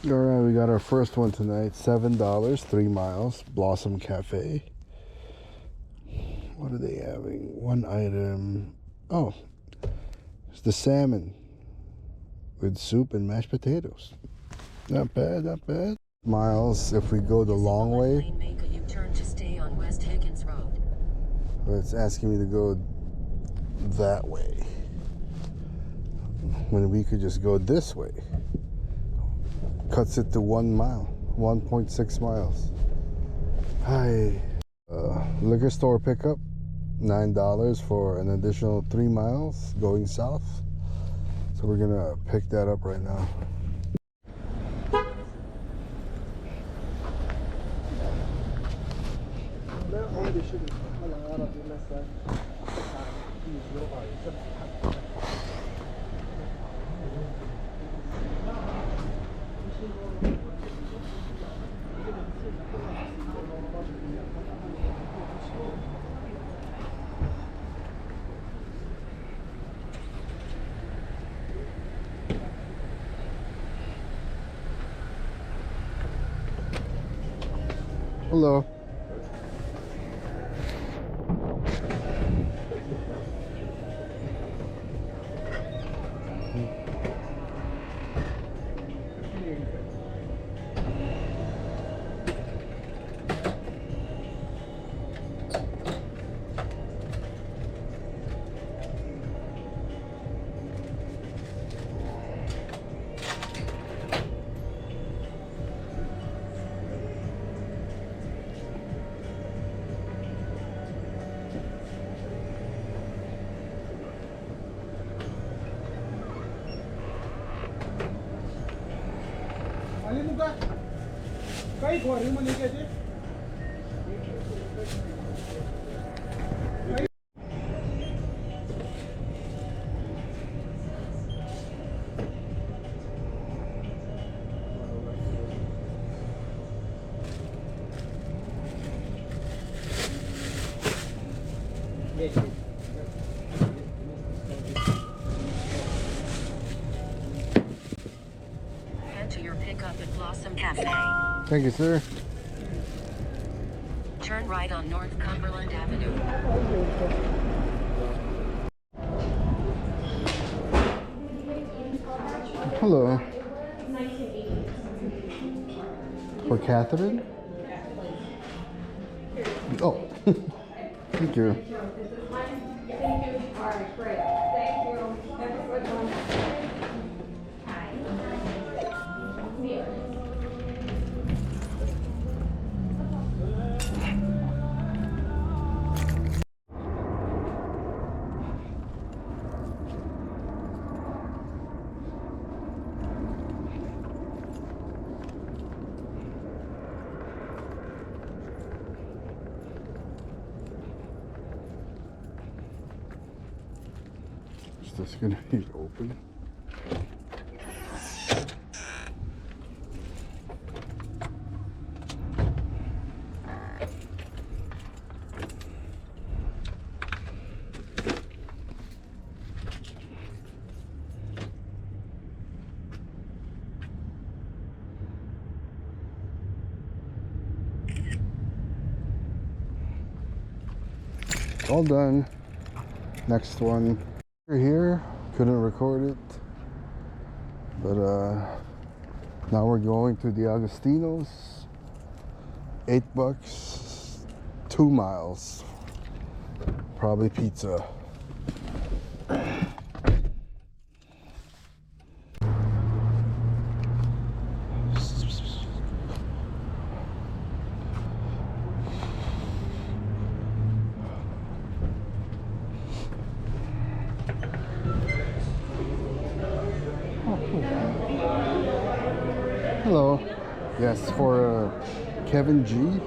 All right, we got our first one tonight. $7, 3 miles. Blossom Cafe. What are they having? One item. Oh, it's the salmon with soup and mashed potatoes. Not bad, not bad. Miles if we go the long way. Make a U-turn to stay on West Higgins Road. But it's asking me to go that way when we could just go this way. Cuts it to 1 mile, 1.6 miles. Hi. Liquor store pickup, $9 for an additional 3 miles going south. So we're gonna pick that up right now. Hello. Head to your pickup at Blossom Cafe. Thank you, sir. Turn right on North Cumberland Avenue. Hello. For Catherine? Oh, thank you. All right, great. Thank you. Have a good one. Is this gonna be open? All done. Next one. We're here. Couldn't record it. But now we're going to the Agostinos. $8, 2 miles. Probably pizza. Hello. Yes, for Kevin G.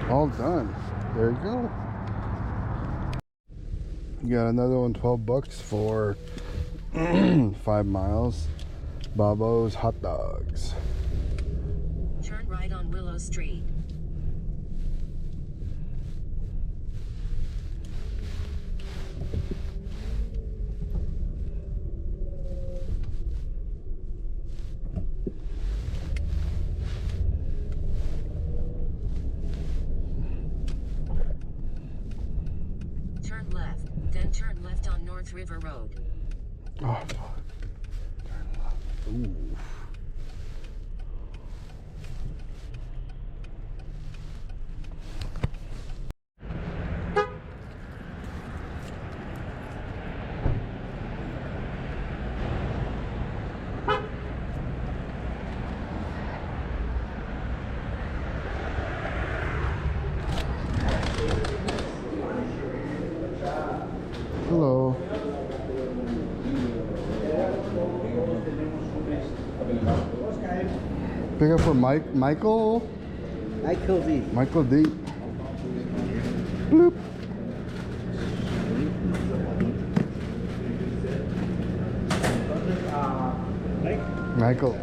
All done. There you go. You got another one, 12 bucks for 5 miles. Babo's hot dogs. Turn right on Willow Street. Turn left, then turn left on North River Road. Oh, fuck. Ooh. Hello. Pick up for Michael D. Michael D. Bloop. Michael.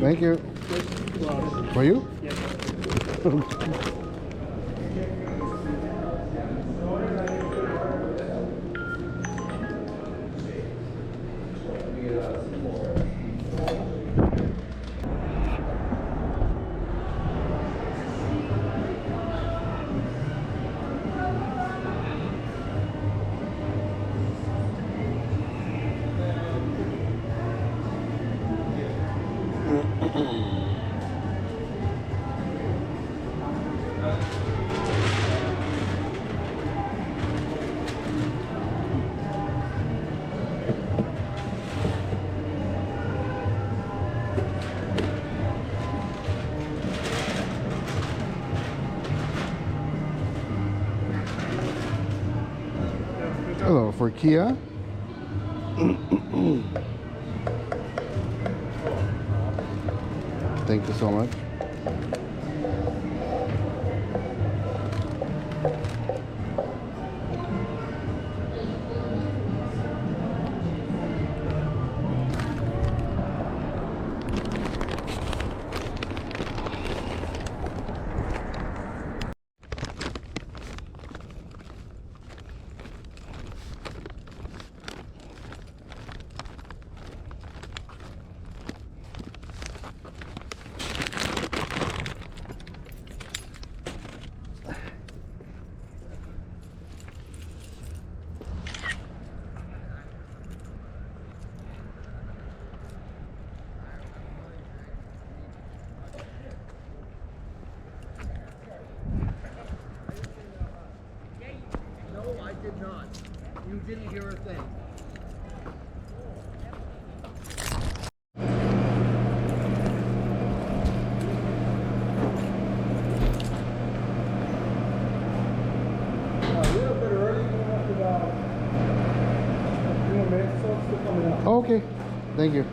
Thank you. For you? Hello, for Kia. Thank you so much. did not. You didn't hear a thing. Okay, thank you.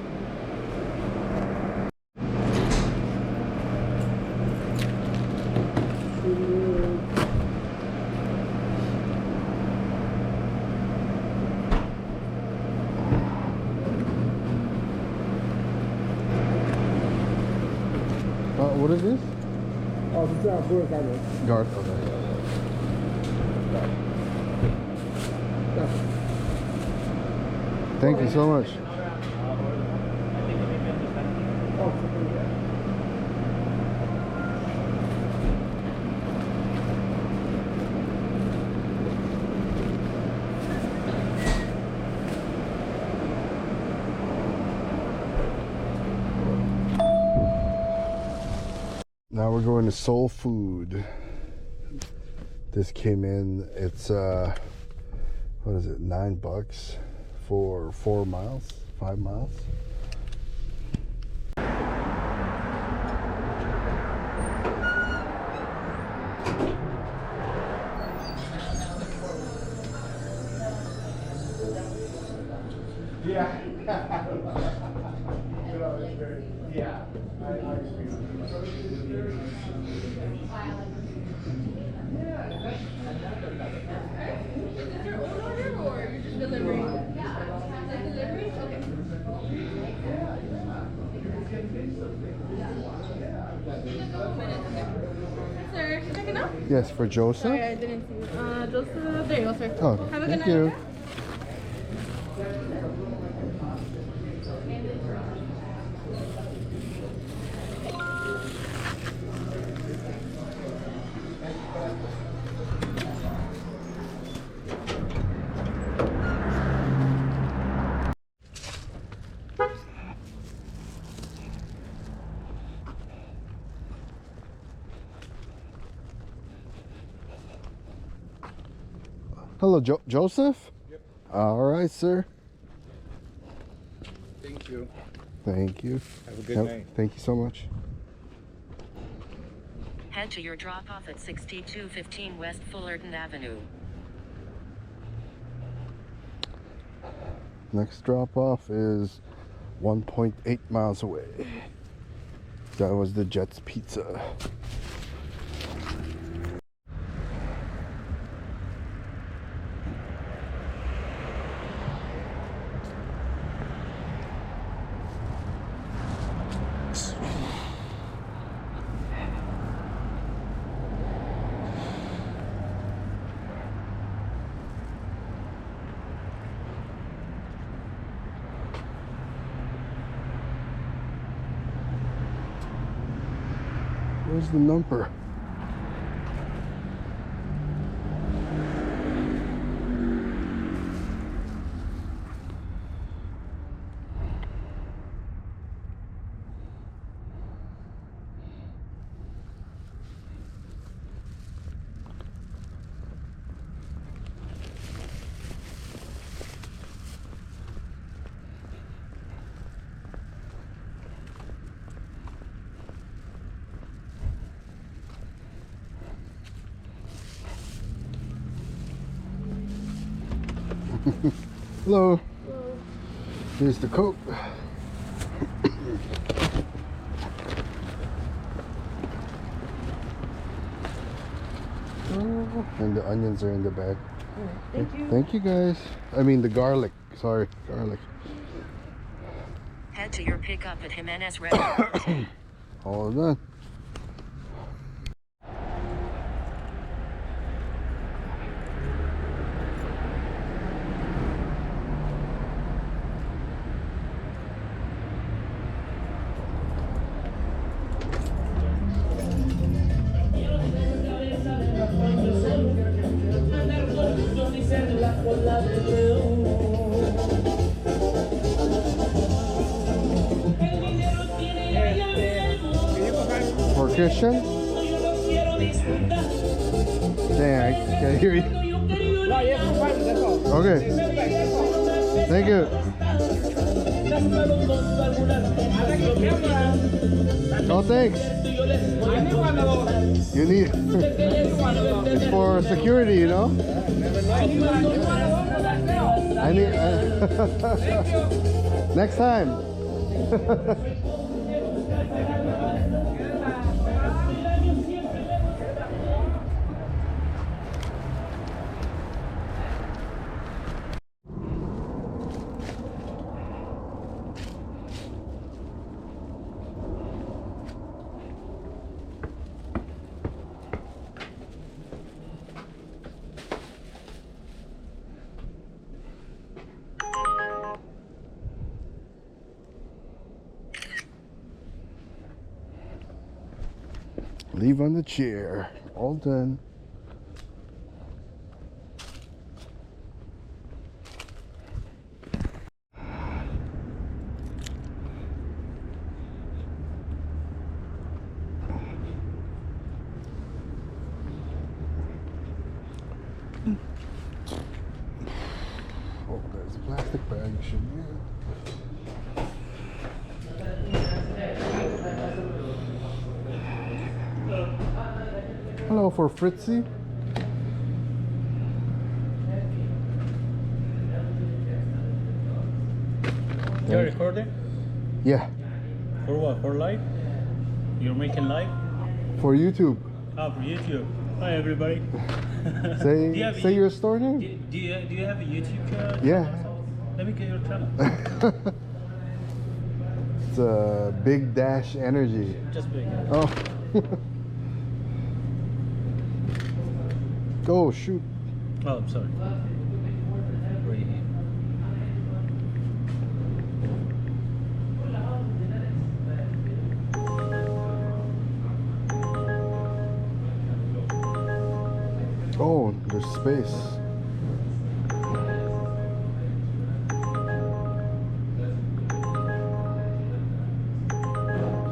What is this? Oh, this is our bird garden. Guard, okay. Thank you so much. Now we're going to Soul Food. This came in, it's what is it, $9 for 4 miles, 5 miles. Yeah. Yeah. I agree. Is it your own order or you're just delivering? Delivery? Okay. Sir, checking out? Yes, for Joseph. Sorry, I didn't see you. Joseph, there you go, sir. Oh, Have a good thank night. you. Okay? Hello, Joseph? Yep. All right, sir. Thank you. Thank you. Have a good night. Thank you so much. Head to your drop-off at 6215 West Fullerton Avenue. Next drop off is 1.8 miles away. That was the Jets Pizza. Where's the number? Hello. Hello. Here's the Coke. And the onions are in the bag. Thank you. Thank you guys. I mean the garlic. Sorry, garlic. Head to your pickup at Jimenez Restaurant. All done. For Christian? Dang, I can't hear you. Okay. Thank you. Oh, thanks. You need it's for security, you know? I need next time. Leave on the chair. All done. Oh, there's a plastic bag. You should use. Hello for Fritzy. You're recording? Yeah, For what? For live? You're making live? for YouTube. Ah, for YouTube. Hi everybody. Say Do you have say a- your store name. Do you have a YouTube channel? Yeah. Let me get your channel. It's a Big Dash Energy. Just big. Oh. Go shoot. Oh, I'm sorry. Right here. Oh, there's space.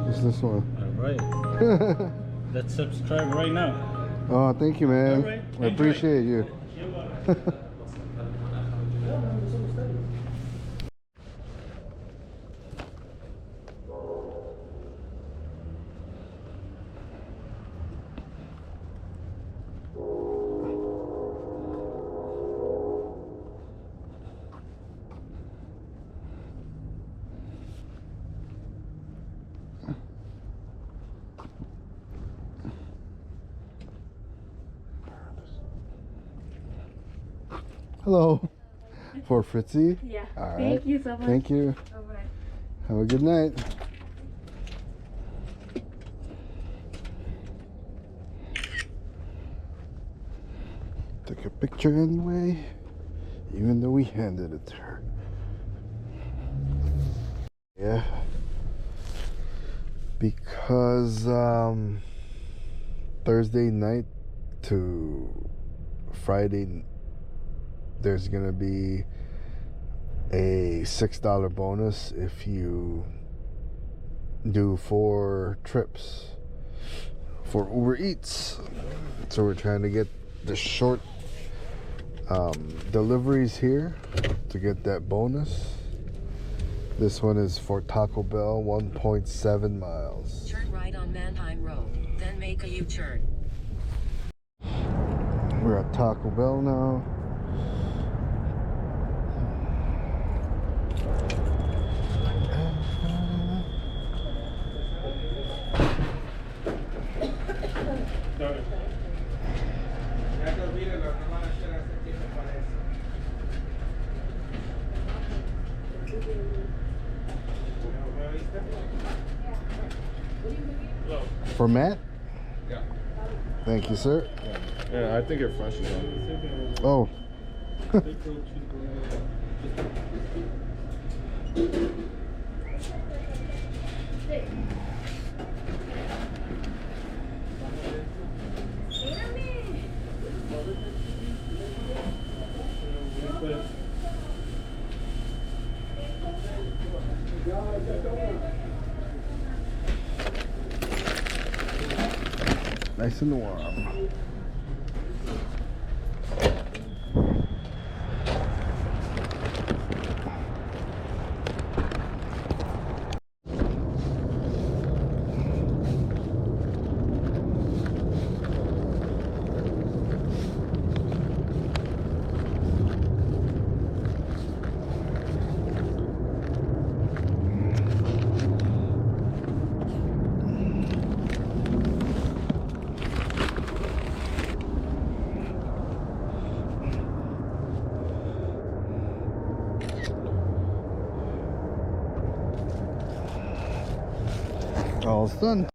What's this one? All right. Let's subscribe right now. Oh, thank you, man. All right, I enjoy. appreciate you. You're welcome. Hello. For Fritzy. Yeah. All right. Thank you so much. Thank you. Bye-bye. Have a good night. Took a picture anyway, even though we handed it to her. Yeah. Because Thursday night to Friday, there's gonna be a $6 bonus if you do 4 trips for Uber Eats. So we're trying to get the short deliveries here to get that bonus. This one is for Taco Bell, 1.7 miles. Turn right on Mannheim Road, then make a U-turn. We're at Taco Bell now. For Matt? Yeah. Thank you, sir. Yeah, I think your flash is on. Oh. Nice and warm. All's done.